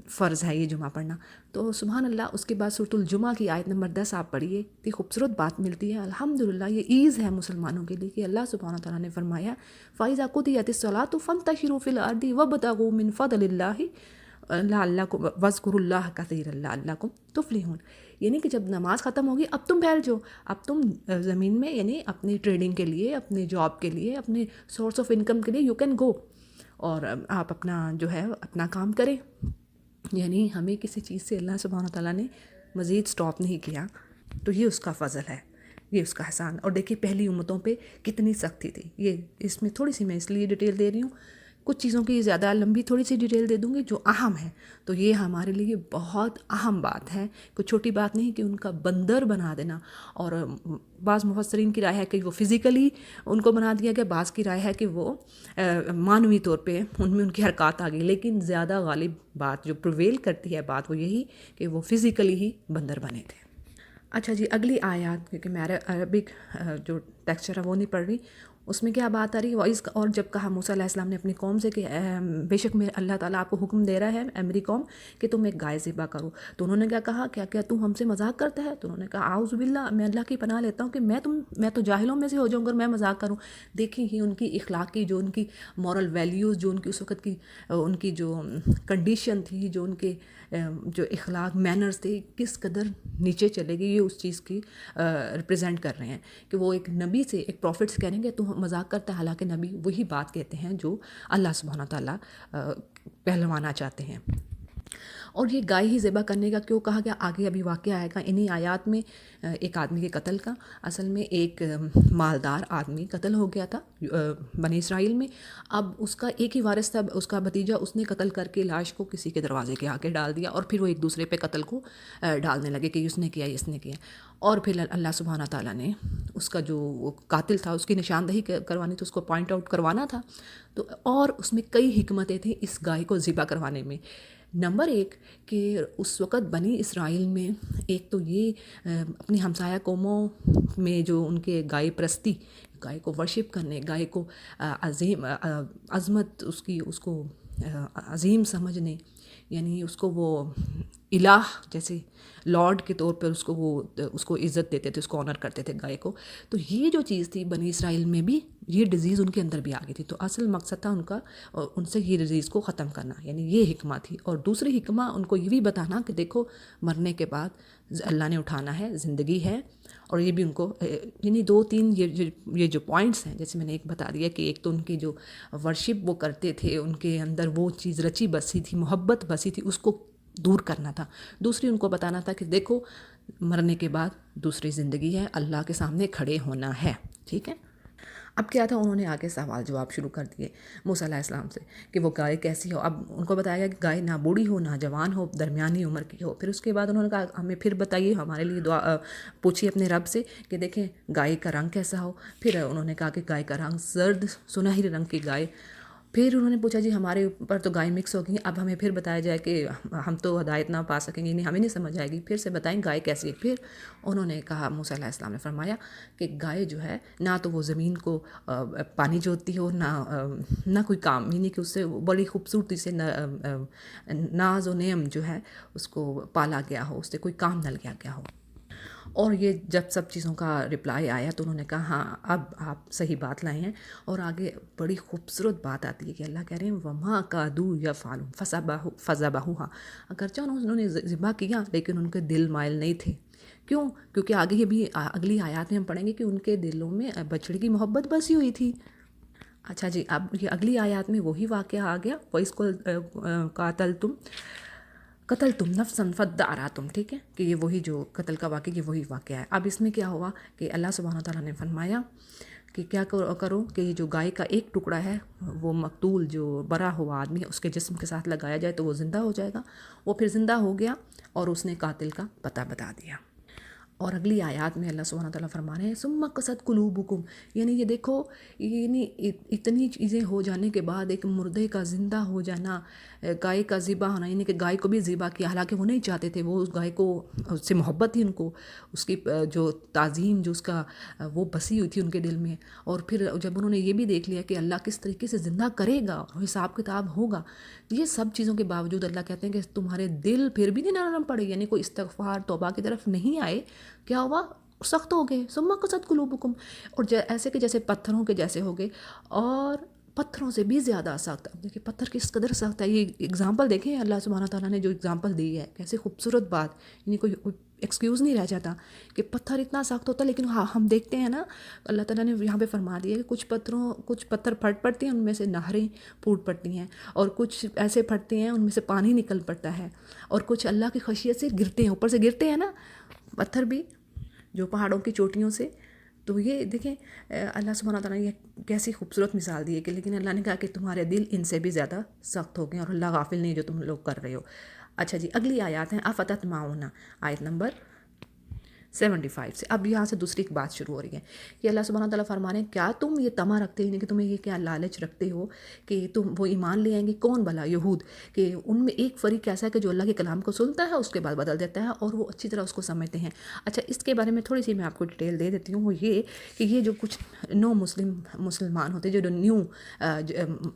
Speaker 1: فرض ہے یہ جمعہ پڑھنا۔ تو سبحان اللہ، اس کے بعد سورۃ الجمعہ کی آیت نمبر 10 آپ پڑھیے، اتنی خوبصورت بات ملتی ہے۔ الحمدللہ یہ ایز ہے مسلمانوں کے لیے کہ اللہ سبحانہ تعالیٰ نے فرمایا فَإِذَا قُضِيَتِ الصَّلَاةُ فَانتَشِرُوا فِي الْأَرْضِ وَابْتَغُوا مِن فَضْلِ اللَّهِ لَعَلَّكُمْ وَاذْكُرُوا اللَّهَ كَثِيرًا لَعَلَّكُمْ تُفْلِحُونَ، یعنی کہ جب نماز ختم ہوگی اب تم پھیل جاؤ، اب تم زمین میں یعنی اپنی ٹریڈنگ کے لیے، اپنے جاب کے لیے، اپنے سورس آف انکم کے لیے یو کین گو، اور آپ اپنا جو ہے اپنا کام کریں۔ یعنی ہمیں کسی چیز سے اللہ سبحانہ تعالیٰ نے مزید سٹاپ نہیں کیا، تو یہ اس کا فضل ہے، یہ اس کا احسان۔ اور دیکھیے پہلی امتوں پہ کتنی سختی تھی، یہ اس میں تھوڑی سی میں اس لیے ڈیٹیل دے رہی ہوں، کچھ چیزوں کی زیادہ لمبی تھوڑی سی ڈیٹیل دے دوں گی جو اہم ہے، تو یہ ہمارے لیے بہت اہم بات ہے، کوئی چھوٹی بات نہیں کہ ان کا بندر بنا دینا۔ اور بعض مفسرین کی رائے ہے کہ وہ فزیکلی ان کو بنا دیا گیا، بعض کی رائے ہے کہ وہ معنوی طور پہ ان میں ان کی حرکات آ گئی، لیکن زیادہ غالب بات جو پرویل کرتی ہے بات وہ یہی کہ وہ فزیکلی ہی بندر بنے تھے۔ اچھا جی، اگلی آیات، کیونکہ میں عربک جو ٹیکسچر ہے وہ نہیں پڑھ رہی، اس میں کیا بات آ رہی ہے؟ اور جب کہا موسیٰ علیہ السلام نے اپنی قوم سے کہ بے شک میں اللہ تعالیٰ آپ کو حکم دے رہا ہے میری قوم کہ تم ایک گائے ذبح کرو، تو انہوں نے کیا کہا؟ کیا تم ہم سے مذاق کرتا ہے؟ تو انہوں نے کہا اعوذ باللہ، میں اللہ کی پناہ لیتا ہوں کہ میں تو جاہلوں میں سے ہو جاؤں گا اور میں مذاق کروں۔ دیکھیں ہی ان کی اخلاقی، جو ان کی مورل ویلیوز، جو ان کی اس وقت کی ان کی جو کنڈیشن تھی، جو ان کے جو اخلاق مینرز تھے، کس قدر نیچے چلے گی، یہ اس چیز کی ریپرزینٹ کر رہے ہیں کہ وہ ایک نبی سے، ایک پروفٹ سے کہہ رہے ہیں کہ مذاق کرتا ہے، حالانکہ نبی وہی بات کہتے ہیں جو اللہ سبحانہ تعالیٰ پہلوانا چاہتے ہیں۔ اور یہ گائے ہی ذبح کرنے کا کیوں کہا گیا، آگے ابھی واقعہ آئے گا انہی آیات میں، ایک آدمی کے قتل کا۔ اصل میں ایک مالدار آدمی قتل ہو گیا تھا بنی اسرائیل میں، اب اس کا ایک ہی وارث تھا، اس کا بھتیجا، اس نے قتل کر کے لاش کو کسی کے دروازے کے آگے ڈال دیا، اور پھر وہ ایک دوسرے پہ قتل کو ڈالنے لگے کہ اس نے کیا، اس نے کیا۔ اور پھر اللہ سبحانہ تعالیٰ نے اس کا جو قاتل تھا اس کی نشاندہی کروانی تھی، اس کو پوائنٹ آؤٹ کروانا تھا، تو اور اس میں کئی حکمتیں تھیں اس گائے کو ذبح کروانے میں۔ نمبر ایک کہ اس وقت بنی اسرائیل میں ایک تو یہ اپنی ہمسایہ قوموں میں جو ان کے گائے پرستی، گائے کو ورشپ کرنے، گائے کو عظیم عظمت اس کو عظیم سمجھنے، یعنی اس کو وہ الہ جیسے لارڈ کے طور پر اس کو عزت دیتے تھے، اس کو آنر کرتے تھے گائے کو۔ تو یہ جو چیز تھی بنی اسرائیل میں بھی، یہ ڈیزیز ان کے اندر بھی آ گئی تھی، تو اصل مقصد تھا ان کا ان سے یہ ڈیزیز کو ختم کرنا، یعنی یہ حکمہ تھی۔ اور دوسری حکمہ ان کو یہ بھی بتانا کہ دیکھو مرنے کے بعد اللہ نے اٹھانا ہے، زندگی ہے، اور یہ بھی ان کو یعنی دو تین یہ جو پوائنٹس ہیں، جیسے میں نے ایک بتا دیا کہ ایک تو ان کی جو ورشپ وہ کرتے تھے، ان کے اندر وہ چیز رچی بسی تھی، محبت بسی تھی، اس کو دور کرنا تھا۔ دوسری ان کو بتانا تھا کہ دیکھو مرنے کے بعد دوسری زندگی ہے، اللہ کے سامنے کھڑے ہونا ہے، ٹھیک ہے۔ اب کیا تھا، انہوں نے آگے سوال جواب شروع کر دیے موسیٰ علیہ السلام سے کہ وہ گائے کیسی ہو۔ اب ان کو بتایا گیا کہ گائے نہ بوڑھی ہو نہ جوان ہو، درمیانی عمر کی ہو۔ پھر اس کے بعد انہوں نے کہا ہمیں پھر بتائیے، ہمارے لیے دعا پوچھیے اپنے رب سے کہ دیکھیں گائے کا رنگ کیسا ہو۔ پھر انہوں نے کہا کہ گائے کا رنگ زرد سنہری رنگ کی گائے۔ پھر انہوں نے پوچھا جی ہمارے اوپر تو گائے مکس ہوگی، اب ہمیں پھر بتایا جائے کہ ہم تو ہدایت نہ پا سکیں گے، نہیں ہمیں نہیں سمجھ آئے گی، پھر سے بتائیں گائے کیسی ہے۔ پھر انہوں نے کہا، موسیٰ علیہ السلام نے فرمایا کہ گائے جو ہے نہ تو وہ زمین کو پانی جوتتی ہو، نہ کوئی کام، یعنی کہ اس سے بڑی خوبصورتی سے ناز و نعم جو ہے اس کو پالا گیا ہو، اس سے کوئی کام نہ لیا گیا ہو۔ اور یہ جب سب چیزوں کا رپلائی آیا تو انہوں نے کہا ہاں اب آپ صحیح بات لائے ہیں۔ اور آگے بڑی خوبصورت بات آتی ہے کہ اللہ کہہ رہے ہیں وَمَا كَادُوا يَفْعَلُونَ فَذَبَحُوهَا، اگرچہ انہوں نے ذبح کیا لیکن ان کے دل مائل نہیں تھے۔ کیوں؟ کیونکہ آگے یہ بھی اگلی آیات میں ہم پڑھیں گے کہ ان کے دلوں میں بچڑے کی محبت بسی ہوئی تھی۔ اچھا جی، اب یہ اگلی آیات میں وہی واقعہ آ گیا، وَإِذْ قتلتم نفسا فادارأتم، ٹھیک ہے، کہ یہ وہی جو قتل کا واقعہ، یہ وہی واقعہ ہے۔ اب اس میں کیا ہوا کہ اللہ سبحانہ تعالیٰ نے فرمایا کہ کیا کرو کہ یہ جو گائے کا ایک ٹکڑا ہے وہ مقتول جو برا ہوا آدمی ہے اس کے جسم کے ساتھ لگایا جائے تو وہ زندہ ہو جائے گا۔ وہ پھر زندہ ہو گیا اور اس نے قاتل کا پتہ بتا دیا۔ اور اگلی آیات میں اللہ سبحانہ تعالیٰ فرما رہے ہیں ثم قست قلوبکم، یعنی یہ دیکھو، یعنی اتنی چیزیں ہو جانے کے بعد ایک مردے کا زندہ ہو جانا، گائے کا ذبح ہونا، یعنی کہ گائے کو بھی ذبح کیا، حالانکہ وہ نہیں چاہتے تھے، وہ اس گائے کو، اس سے محبت تھی ان کو، اس کی جو تعظیم جو اس کا وہ بسی ہوئی تھی ان کے دل میں۔ اور پھر جب انہوں نے یہ بھی دیکھ لیا کہ اللہ کس طریقے سے زندہ کرے گا اور حساب کتاب ہوگا، یہ سب چیزوں کے باوجود اللہ کہتے ہیں کہ تمہارے دل پھر بھی نہیں نرم پڑے، یعنی کوئی استغفار توبہ کی طرف نہیں آئے، کیا ہوا، سخت ہو گئے، ثم قست قلوبکم، اور ایسے کہ جیسے پتھروں کے جیسے ہو گئے، اور پتھروں سے بھی زیادہ سخت۔ اب دیکھیں پتھر کس قدر سخت ہے، یہ اگزامپل دیکھیں اللہ سبحانہ تعالیٰ نے جو اگزامپل دی ہے، کیسے خوبصورت بات، یعنی کوئی ایکسکیوز نہیں رہ جاتا کہ پتھر اتنا سخت ہوتا ہے۔ لیکن ہاں ہم دیکھتے ہیں نا، اللہ تعالیٰ نے یہاں پہ فرما دیا کہ کچھ پتھر پھٹ پڑتے ہیں، ان میں سے نہریں پھوٹ پڑتی ہیں، اور کچھ ایسے پھٹتے ہیں ان میں سے پانی نکل پڑتا ہے، اور کچھ اللہ کی خشیت سے گرتے ہیں، اوپر سے گرتے ہیں نا پتھر بھی جو پہاڑوں کی چوٹیوں سے۔ تو یہ دیکھیں اللہ سبحانہ تعالیٰ نے یہ کیسی خوبصورت مثال دی ہے کہ لیکن اللہ نے کہا کہ تمہارے دل ان سے بھی زیادہ سخت ہو گئے، اور اللہ غافل نہیں جو تم لوگ کر رہے ہو۔ اچھا جی، اگلی آیات ہیں افتطمعون، آیت نمبر 75 سے۔ اب یہاں سے دوسری ایک بات شروع ہو رہی ہے کہ اللہ سبحانہ تعالیٰ فرما رہے ہیں کیا تم یہ طمع رکھتے ہو، یعنی کہ تمہیں یہ کیا لالچ رکھتے ہو کہ تم وہ ایمان لے آئیں گے، کون بھلا، یہود، کہ ان میں ایک فریق ایسا ہے کہ جو اللہ کے کلام کو سنتا ہے اس کے بعد بدل دیتا ہے اور وہ اچھی طرح اس کو سمجھتے ہیں۔ اچھا، اس کے بارے میں تھوڑی سی میں آپ کو ڈیٹیل دے دیتی ہوں، وہ یہ کہ یہ جو کچھ نو مسلمان ہوتے جو نیو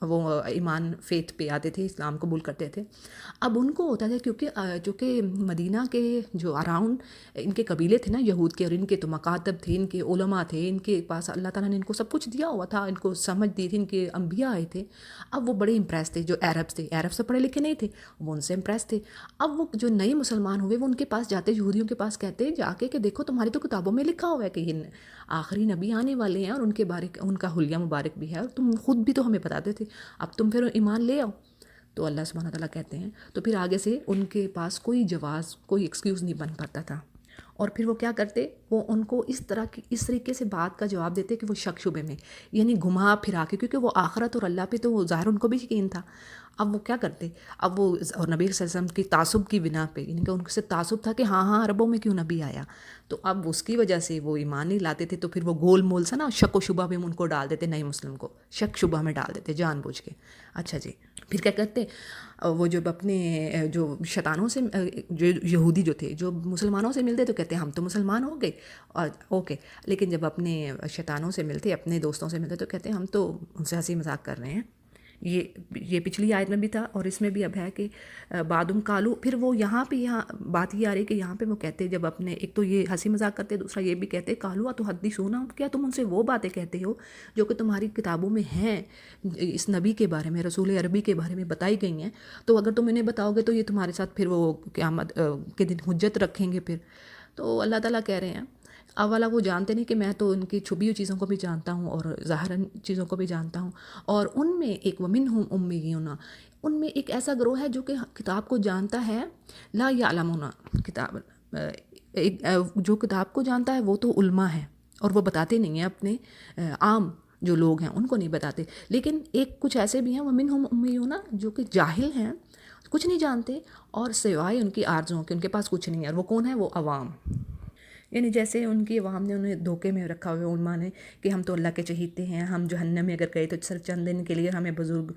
Speaker 1: وہ ایمان فیتھ پہ آتے تھے، اسلام قبول کرتے تھے، اب ان کو ہوتا تھا کیونکہ مدینہ کے جو اراؤنڈ ان کے قبیلے تھے نا یہود کے، اور ان کے تو مکاتب تھے، ان کے علماء تھے، ان کے پاس اللہ تعالیٰ نے ان کو سب کچھ دیا ہوا تھا، ان کو سمجھ دی تھی، ان کے انبیاء آئے تھے. اب وہ بڑے امپریس تھے جو عربس تھے، عرب سے پڑھے لکھے نہیں تھے، وہ ان سے امپریس تھے. اب وہ جو نئے مسلمان ہوئے وہ ان کے پاس جاتے، یہودیوں کے پاس کہتے جا کے کہ دیکھو تمہاری تو کتابوں میں لکھا ہوا ہے کہ یہ آخری نبی آنے والے ہیں، اور ان کے بارے ان کا حلیہ مبارک بھی ہے، اور تم خود بھی تو ہمیں بتاتے تھے، اب تم پھر ایمان لے آؤ. تو اللہ سبحانہ تعالیٰ کہتے ہیں تو پھر آگے سے ان کے پاس کوئی جواز، کوئی ایکسکیوز نہیں بن پاتا تھا. اور پھر وہ کیا کرتے، وہ ان کو اس طریقے سے بات کا جواب دیتے کہ وہ شک شبے میں، یعنی گھما پھرا کے، کیونکہ وہ آخرت اور اللہ پہ تو وہ ظاہر ان کو بھی یقین تھا. اب وہ کیا کرتے، اب وہ اور نبی صلی اللہ علیہ وسلم کی تعصب کی بنا پہ، یعنی کہ ان سے تعصب تھا کہ ہاں عربوں میں کیوں نبی آیا، تو اب اس کی وجہ سے وہ ایمان نہیں لاتے تھے. تو پھر وہ گول مول سا نا شک و شبہ میں ان کو ڈال دیتے، نئے مسلم کو شک شبہ میں ڈال دیتے جان بوجھ کے. اچھا جی، پھر کیا کرتے، وہ جب اپنے جو شیطانوں سے، جو یہودی جو تھے جو مسلمانوں سے ملتے تو کہتے ہم تو مسلمان ہو گئے اور اوکے، لیکن جب اپنے شیطانوں سے ملتے، اپنے دوستوں سے ملتے تو کہتے ہم تو ان سے ہنسی مذاق کر رہے ہیں. یہ پچھلی آیت میں بھی تھا اور اس میں بھی اب ہے کہ بعدم کالو. پھر وہ یہاں بات یہ آ رہی کہ یہاں پہ وہ کہتے جب اپنے، ایک تو یہ ہنسی مذاق کرتے، دوسرا یہ بھی کہتے کالو تو حدیثونا، کیا تم ان سے وہ باتیں کہتے ہو جو کہ تمہاری کتابوں میں ہیں، اس نبی کے بارے میں، رسول عربی کے بارے میں بتائی گئی ہیں، تو اگر تم انہیں بتاؤ گے تو یہ تمہارے ساتھ پھر وہ قیامت کے دن حجت رکھیں گے پھر. تو اللہ تعالیٰ کہہ رہے ہیں اولا وہ جانتے نہیں کہ میں تو ان کی چھپی ہوئی چیزوں کو بھی جانتا ہوں اور ظاہراً چیزوں کو بھی جانتا ہوں. اور ان میں ایک ومنہم امیون، ان میں ایک ایسا گروہ ہے جو کہ کتاب کو جانتا ہے، لا یعلمون، کتاب جو کتاب کو جانتا ہے وہ تو علماء ہے اور وہ بتاتے نہیں ہیں، اپنے عام جو لوگ ہیں ان کو نہیں بتاتے. لیکن ایک کچھ ایسے بھی ہیں ومنہم امیون جو کہ جاہل ہیں، کچھ نہیں جانتے، اور سوائے ان کی آرزوؤں کے ان کے پاس کچھ نہیں ہے. اور وہ کون ہے؟ وہ عوام، یعنی جیسے ان کی عوام نے انہیں دھوکے میں رکھا ہوا علماء نے کہ ہم تو اللہ کے چہیتے ہیں، ہم جہنم میں اگر گئے تو صرف چند دن کے لیے ہمیں بزرگ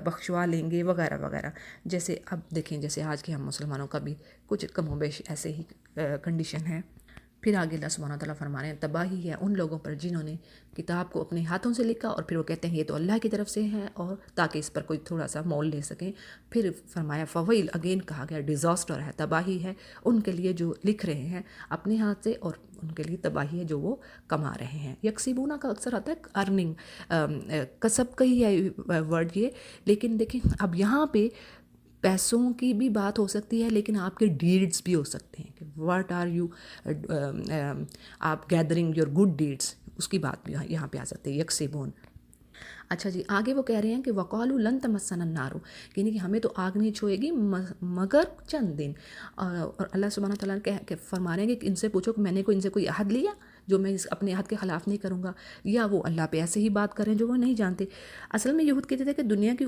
Speaker 1: بخشوا لیں گے وغیرہ وغیرہ. جیسے اب دیکھیں جیسے آج کے ہم مسلمانوں کا بھی کچھ کم و بیش ایسے ہی کنڈیشن ہے. پھر آگے اللہ سبحانہ تعالیٰ فرما رہے ہیں تباہی ہے ان لوگوں پر جنہوں نے کتاب کو اپنے ہاتھوں سے لکھا اور پھر وہ کہتے ہیں یہ تو اللہ کی طرف سے ہے، اور تاکہ اس پر کوئی تھوڑا سا مول لے سکیں. پھر فرمایا فویل، اگین کہا گیا ڈیزاسٹر ہے، تباہی ہے ان کے لیے جو لکھ رہے ہیں اپنے ہاتھ سے، اور ان کے لیے تباہی ہے جو وہ کما رہے ہیں. یکسبونہ کا اکثر آتا ہے ارننگ، کسب کا ہی ہے ورڈ یہ، لیکن دیکھیں اب یہاں پہ پیسوں کی بھی بات ہو سکتی ہے لیکن آپ کے ڈیڈز بھی ہو سکتے ہیں کہ واٹ آر یو، آپ گیدرنگ یور گڈ ڈیڈز، اس کی بات بھی یہاں پہ آ سکتی ہے یکسبون. اچھا جی، آگے وہ کہہ رہے ہیں کہ وقالوا لن تمسنا النار، یعنی کہ ہمیں تو آگ نہیں چھوئے گی مگر چند دن. اور اللہ سبحانہ تعالیٰ کہ فرما رہے ہیں کہ ان سے پوچھو کہ میں نے ان سے کوئی عہد لیا جو میں اپنے عہد کے خلاف نہیں کروں گا، یا وہ اللہ پہ ایسے ہی بات کریں جو وہ نہیں جانتے. اصل میں یہود کہتے تھے کہ دنیا کی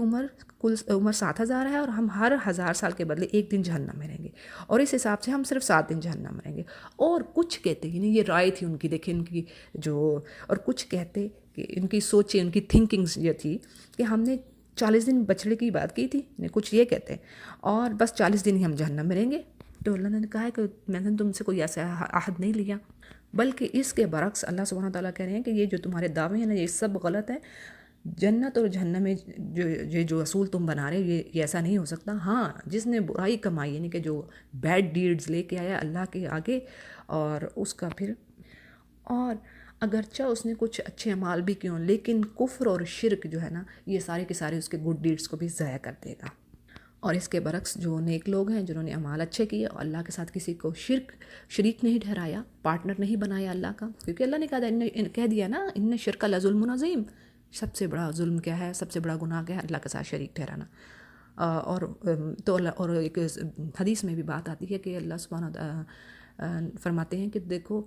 Speaker 1: کل عمر 7,000 ہے اور ہم ہر 1,000 سال کے بدلے ایک دن جہنم میں رہیں گے، اور اس حساب سے ہم صرف 7 دن جہنم میں رہیں گے. اور کچھ کہتے، یعنی یہ رائے تھی ان کی، دیکھیں ان کی جو، اور کچھ کہتے کہ ان کی سوچیں، ان کی تھنکنگز یہ تھی کہ ہم نے 40 دن بچڑے کی بات کی تھی، کچھ یہ کہتے ہیں، اور بس 40 دن ہی ہم جہنم میں رہیں گے. تو اللہ نے کہا ہے کہ میں نے تم سے کوئی ایسا عہد نہیں لیا، بلکہ اس کے برعکس اللہ سبحانہ تعالیٰ کہہ رہے ہیں کہ یہ جو تمہارے دعوے ہیں نا یہ سب غلط ہے. جنت اور جہنم میں جو اصول تم بنا رہے ہو یہ ایسا نہیں ہو سکتا. ہاں جس نے برائی کمائی، یعنی کہ جو بیڈ ڈیڈز لے کے آیا اللہ کے آگے، اور اس کا پھر، اور اگرچہ اس نے کچھ اچھے اعمال بھی کیوں، لیکن کفر اور شرک جو ہے نا یہ سارے کے سارے اس کے گڈ ڈیڈز کو بھی ضائع کر دے گا. اور اس کے برعکس جو نیک لوگ ہیں جنہوں نے اعمال اچھے کیے اور اللہ کے ساتھ کسی کو شریک نہیں ٹھہرایا، پارٹنر نہیں بنایا اللہ کا، کیونکہ اللہ نے کہہ دیا نا ان شرک لظلم عظیم، سب سے بڑا ظلم کیا ہے، سب سے بڑا گناہ کیا ہے، اللہ کے ساتھ شریک ٹھہرانا. اور ایک حدیث میں بھی بات آتی ہے کہ اللہ سبحانہ فرماتے ہیں کہ دیکھو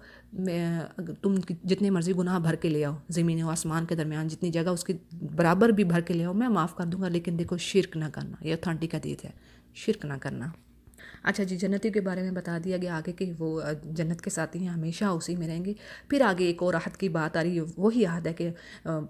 Speaker 1: تم جتنے مرضی گناہ بھر کے لے آؤ، زمین و آسمان کے درمیان جتنی جگہ اس کی برابر بھی بھر کے لے آؤ میں معاف کر دوں گا، لیکن دیکھو شرک نہ کرنا. یہ اتھینٹک حدیث ہے، شرک نہ کرنا. اچھا جی، جنتی کے بارے میں بتا دیا گیا آگے کہ وہ جنت کے ساتھی ہیں، ہمیشہ اسی میں رہیں گے. پھر آگے ایک اور عہد کی بات آ رہی ہے، وہی عہد ہے کہ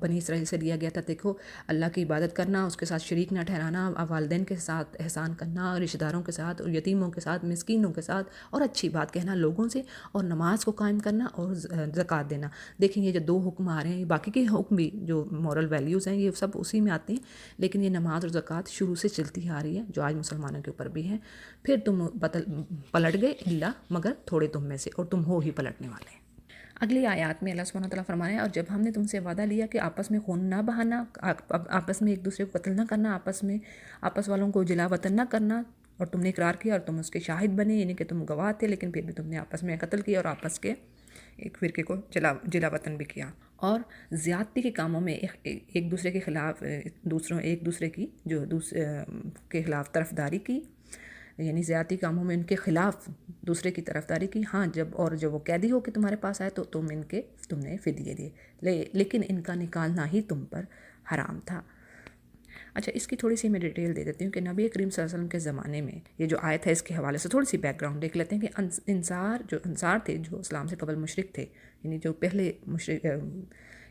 Speaker 1: بنی اسرائیل سے لیا گیا تھا، دیکھو اللہ کی عبادت کرنا، اس کے ساتھ شریک نہ ٹھہرانا، والدین کے ساتھ احسان کرنا، رشتہ داروں کے ساتھ اور یتیموں کے ساتھ، مسکینوں کے ساتھ، اور اچھی بات کہنا لوگوں سے، اور نماز کو قائم کرنا اور زکوٰۃ دینا. دیکھیں یہ جو 2 حکم آ رہے ہیں، باقی کے حکم بھی جو مورل ویلیوز ہیں یہ سب اسی میں آتے ہیں، لیکن یہ نماز اور زکوٰۃ شروع سے چلتی آ رہی ہے جو آج مسلمانوں کے اوپر بھی ہے. پھر تم پلٹ گئے الا مگر تھوڑے تم میں سے، اور تم ہو ہی پلٹنے والے۔ اگلی آیات میں اللہ سبحانہ وتعالیٰ فرمایا اور جب ہم نے تم سے وعدہ لیا کہ آپس میں خون نہ بہانا، آپس میں ایک دوسرے کو قتل نہ کرنا، آپس والوں کو جلا وطن نہ کرنا، اور تم نے اقرار کیا اور تم اس کے شاہد بنے، یعنی کہ تم گواہ تھے، لیکن پھر بھی تم نے آپس میں قتل کیا اور آپس کے ایک فرقے کو جلا وطن بھی کیا، اور زیادتی کے کاموں میں ایک دوسرے کے خلاف ایک دوسرے کی کے خلاف طرفداری کی، یعنی زیادتی کاموں میں ان کے خلاف دوسرے کی طرفداری کی۔ ہاں جب وہ قیدی ہو کے تمہارے پاس آئے تو تم نے فدیے دیے، لیکن ان کا نکالنا ہی تم پر حرام تھا۔ اچھا، اس کی تھوڑی سی میں ڈیٹیل دے دیتی ہوں کہ نبی کریم صلی اللہ علیہ وسلم کے زمانے میں یہ جو آیت ہے اس کے حوالے سے تھوڑی سی بیک گراؤنڈ دیکھ لیتے ہیں کہ انصار تھے جو اسلام سے قبل مشرک تھے، یعنی جو پہلے مشرک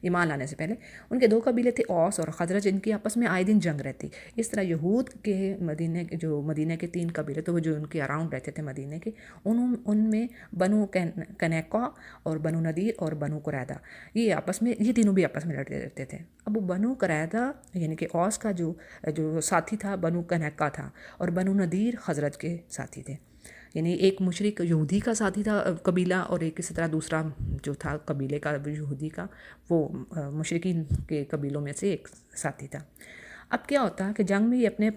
Speaker 1: ایمان لانے سے پہلے، ان کے دو قبیلے تھے، اوس اور خزرج، ان کی آپس میں آئے دن جنگ رہتی۔ اس طرح یہود کے مدینہ کے 3 قبیلے تو وہ جو ان کے اراؤنڈ رہتے تھے مدینہ کے، ان میں بنو کنیقا اور بنو نذیر اور بنو قریظہ، یہ تینوں بھی آپس میں لڑتے رہتے تھے۔ اب بنو قریظہ یعنی کہ اوس کا جو ساتھی تھا بنو کنیقا تھا، اور بنو نذیر خزرج کے ساتھی تھے، یعنی ایک مشرک یہودی کا ساتھی تھا قبیلہ، اور ایک اسی طرح دوسرا جو تھا قبیلے کا یہودی کا، وہ مشرکین کے قبیلوں میں سے ایک ساتھی تھا۔ اب کیا ہوتا ہے کہ جنگ میں یہ اپنے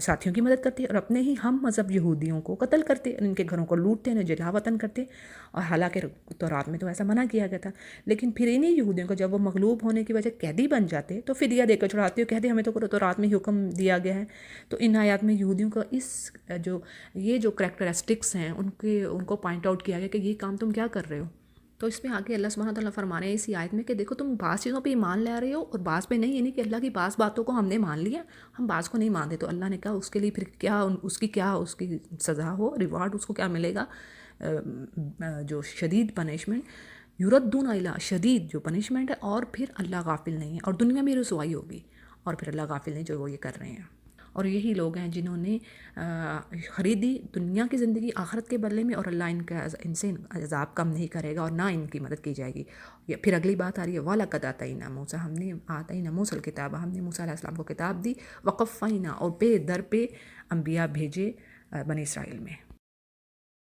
Speaker 1: ساتھیوں کی مدد کرتے اور اپنے ہی ہم مذہب یہودیوں کو قتل کرتے، ان کے گھروں کو لوٹتے، انہیں جلا وطن کرتے، اور حالانکہ تورات میں تو ایسا منع کیا گیا تھا، لیکن پھر انہیں یہودیوں کو جب وہ مغلوب ہونے کی وجہ قیدی بن جاتے تو فدیہ دے کر چھڑاتے، اور کہتے ہمیں تو تورات میں حکم دیا گیا ہے۔ تو ان آیات میں یہودیوں کا یہ جو کریکٹرسٹکس ہیں ان کو پوائنٹ آؤٹ کیا گیا کہ یہ کام تم کیا کر رہے ہو۔ تو اس میں آگے اللہ سبحانہ وتعالیٰ فرما رہے ہیں اسی آیت میں کہ دیکھو تم بعض چیزوں پہ ایمان لے رہے ہو اور بعض پہ نہیں، یعنی کہ اللہ کی بعض باتوں کو ہم نے مان لیا، ہم بعض کو نہیں مانتے، تو اللہ نے کہا اس کے لیے پھر اس کی سزا ہو، ریوارڈ اس کو کیا ملے گا، جو شدید پنشمنٹ، یردون الی شدید جو پنشمنٹ ہے، اور پھر اللہ غافل نہیں ہے، اور دنیا میں رسوائی ہوگی، اور پھر اللہ غافل نہیں جو وہ یہ کر رہے ہیں۔ اور یہی لوگ ہیں جنہوں نے خریدی دنیا کی زندگی آخرت کے بدلے میں، اور اللہ ان سے عذاب کم نہیں کرے گا اور نہ ان کی مدد کی جائے گی۔ پھر اگلی بات آ رہی ہے وَلَقَدْ آتَيْنَا مُوسَىٰ، ہم نے موسیٰ الکتاب، ہم نے موسیٰ علیہ السلام کو کتاب دی، وَقَفَّيْنَا، اور پہ در پہ انبیاء بھیجے بنی اسرائیل میں۔